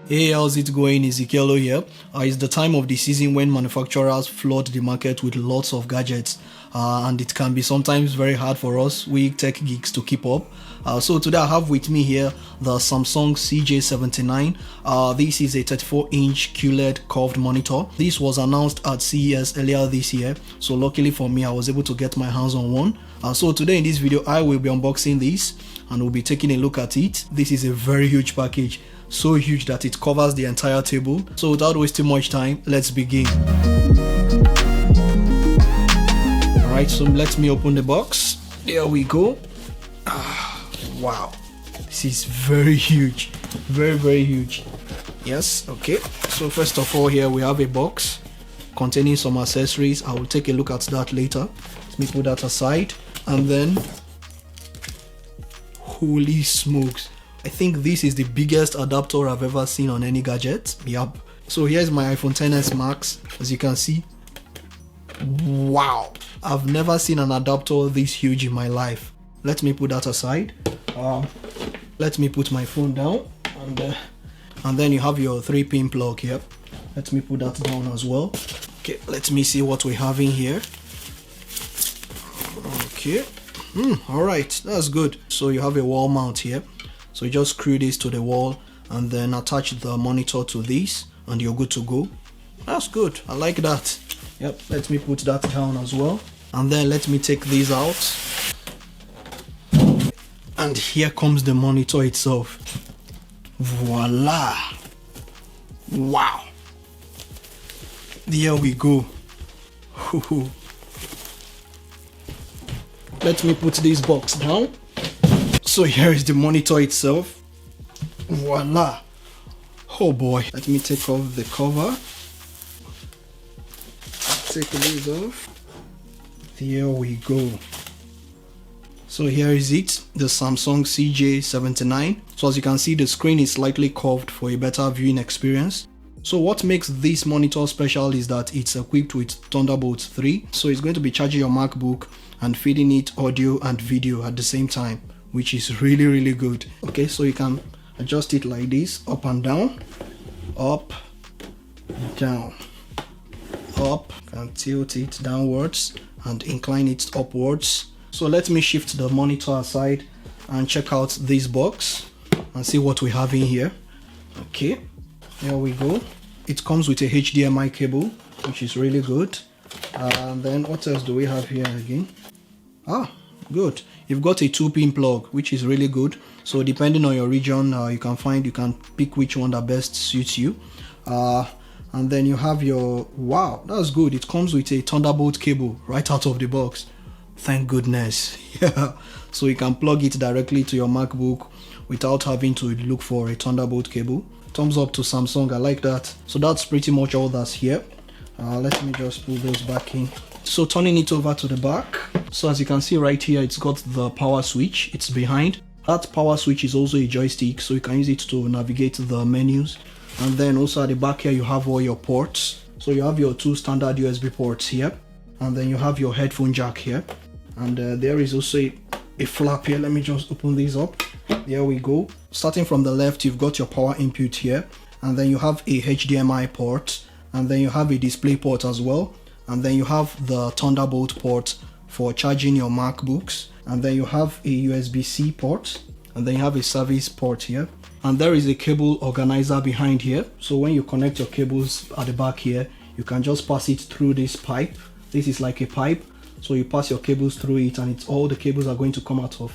Hey, how's it going? Ezekielo here. It's the time of the season when manufacturers flood the market with lots of gadgets, and it can be sometimes very hard for us, we tech geeks, to keep up. So today I have with me here the Samsung CJ79. This is a 34-inch QLED curved monitor. This was announced at CES earlier this year, so luckily for me I was able to get my hands on one. So today in this video I will be unboxing this and we'll be taking a look at it. This is a very huge package. So huge that it covers the entire table. So without wasting much time, let's begin. Alright, so let me open the box. There we go. Wow, this is very huge, very huge. Yes, okay. So first of all, here we have a box containing some accessories. I will take a look at that later. Let me put that aside. And then, holy smokes, I think this is the biggest adapter I've ever seen on any gadget. Yup. So here's my iPhone XS Max, as you can see. Wow, I've never seen an adapter this huge in my life. Let me put that aside. Let me put my phone down, and then you have your 3-pin plug here. Let me put that down as well. Okay, let me see what we have in here. Okay. All right, that's good. So you have a wall mount here. So you just screw this to the wall and then attach the monitor to this and you're good to go. That's good. I like that. Yep, let me put that down as well. And then let me take these out. And here comes the monitor itself. Voila. Wow. There we go. Let me put this box down. So here is the monitor itself. Voila. Oh boy. Let me take off the cover. Take this off. There we go. So here is it, the Samsung CJ79. So as you can see, the screen is slightly curved for a better viewing experience. So what makes this monitor special is that it's equipped with Thunderbolt 3. So it's going to be charging your MacBook and feeding it audio and video at the same time, which is really good. Okay, so you can adjust it like this, up and down, up, down, up, and tilt it downwards and incline it upwards. So let me shift the monitor aside and check out this box and see what we have in here. Okay, here we go. It comes with a HDMI cable, which is really good. And then what else do we have here again? Good. You've got a 2-pin plug, which is really good. So depending on your region, you can pick which one that best suits you. And then you have your, wow, that's good. It comes with a Thunderbolt cable right out of the box. Thank goodness. Yeah. So you can plug it directly to your MacBook without having to look for a Thunderbolt cable. Thumbs up to Samsung, I like that. So that's pretty much all that's here. Let me just pull those back in. So turning it over to the back. So as you can see right here, it's got the power switch. It's behind. That power switch is also a joystick, so you can use it to navigate the menus. And then also at the back here, you have all your ports. So you have your 2 standard USB ports here. And then you have your headphone jack here. And there is also a flap here. Let me just open these up. There we go. Starting from the left, you've got your power input here. And then you have a HDMI port. And then you have a display port as well. And then you have the Thunderbolt port for charging your MacBooks. And then you have a USB-C port. And then you have a service port here. And there is a cable organizer behind here. So when you connect your cables at the back here, you can just pass it through this pipe. This is like a pipe. So you pass your cables through it and all the cables are going to come out of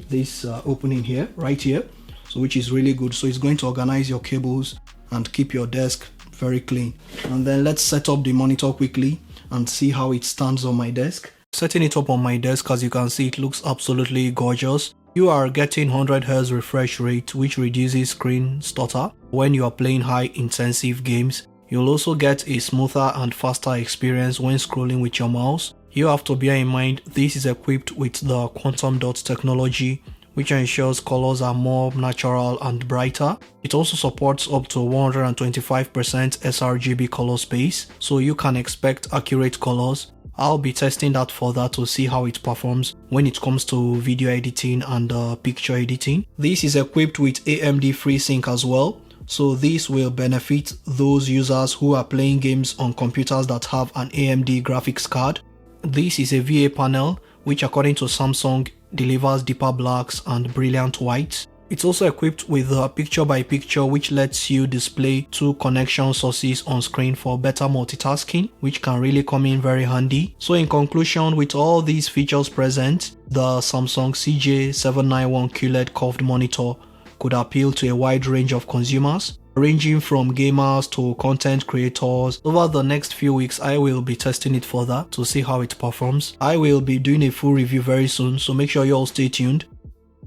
this opening here, right here. So which is really good. So it's going to organize your cables and keep your desk very clean. And then let's set up the monitor quickly and see how it stands on my desk. Setting it up on my desk, as you can see, it looks absolutely gorgeous. You are getting 100 Hz refresh rate, which reduces screen stutter when you are playing high intensive games. You'll also get a smoother and faster experience when scrolling with your mouse. You have to bear in mind this is equipped with the quantum dot technology, which ensures colors are more natural and brighter. It also supports up to 125% sRGB color space, so you can expect accurate colors. I'll be testing that further to see how it performs when it comes to video editing and picture editing. This is equipped with AMD FreeSync as well, So this will benefit those users who are playing games on computers that have an AMD graphics card. This is a VA panel which, according to Samsung, delivers deeper blacks and brilliant whites. It's also equipped with a picture-by-picture which lets you display 2 connection sources on screen for better multitasking, which can really come in very handy. So in conclusion, with all these features present, the Samsung CJ791 QLED Curved Monitor could appeal to a wide range of consumers, ranging from gamers to content creators. Over the next few weeks, I will be testing it further to see how it performs. I will be doing a full review very soon, so make sure you all stay tuned.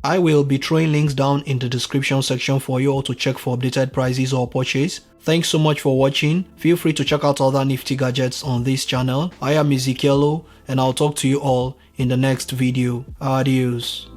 I will be throwing links down in the description section for you all to check for updated prices or purchase. Thanks so much for watching. Feel free to check out other nifty gadgets on this channel. I am Ezekielo, and I'll talk to you all in the next video. Adios.